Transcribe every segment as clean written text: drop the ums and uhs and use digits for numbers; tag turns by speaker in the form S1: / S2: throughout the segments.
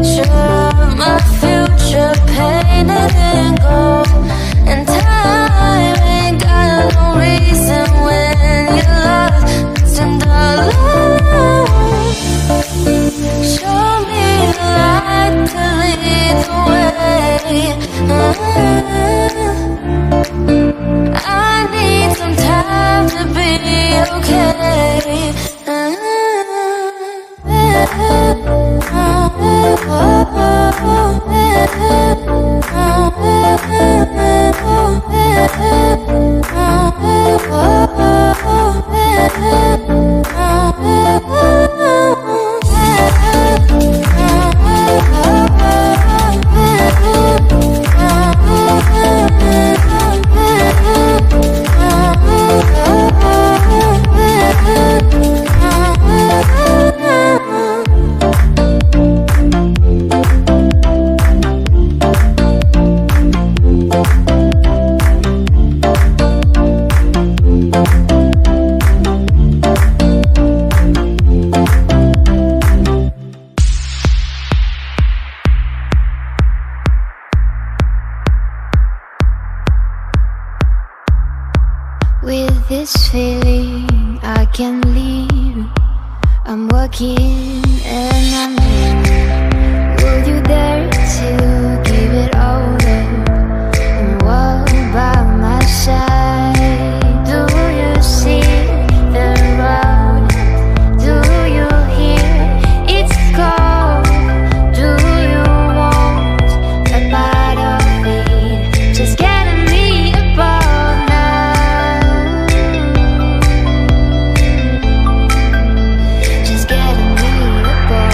S1: My future painted in gold, and time ain't got no reason when you're lost and alone. Show me the light to lead the way. I need some time to be okay.
S2: With this feeling I can leave. I'm walking and I'm here. Will you dare to give it all up and walk by my side? Do you see the road? Do you hear its call? Do you want a part of it? Just getting me apart now. Just getting me apart.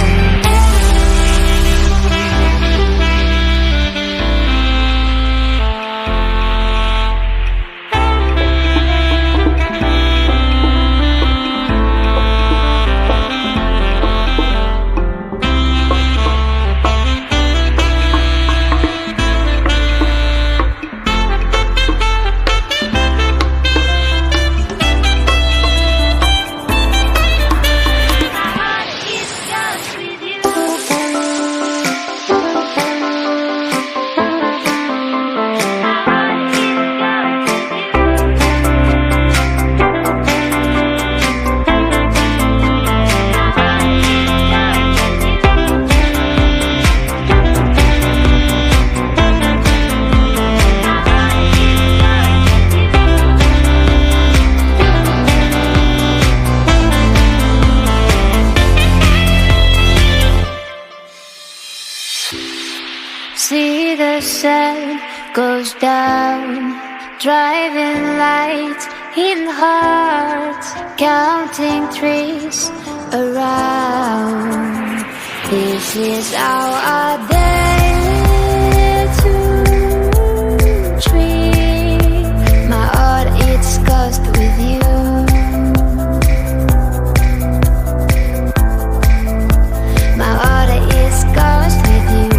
S2: See the sun goes down, driving lights in hearts, counting trees around. This is our day to dream. My heart it's cursed with you. My heart is cursed with you.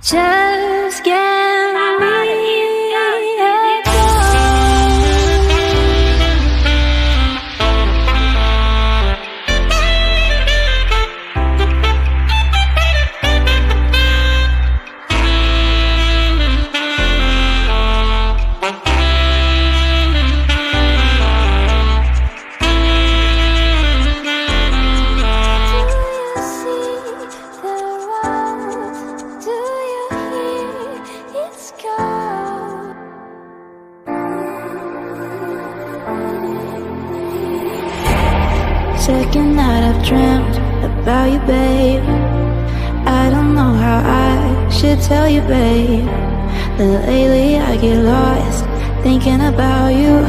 S2: Just get me
S1: Second night I've dreamt about you, babe. I don't know how I should tell you, babe, that lately I get lost thinking about you.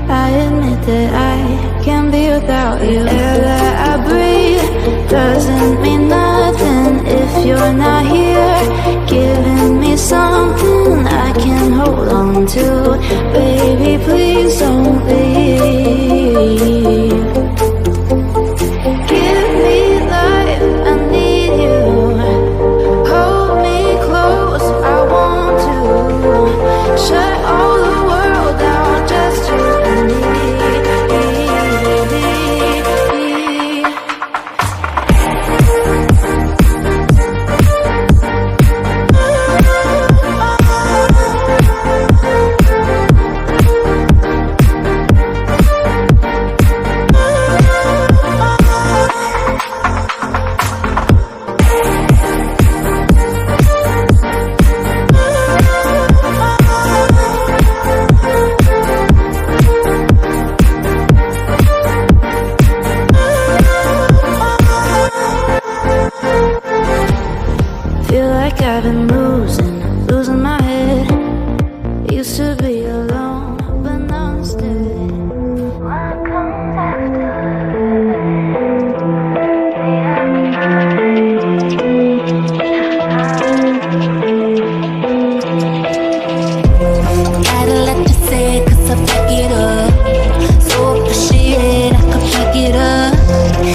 S1: I admit that I can't be without you. Air that I breathe doesn't mean nothing if you're not here, giving me something I can hold on to.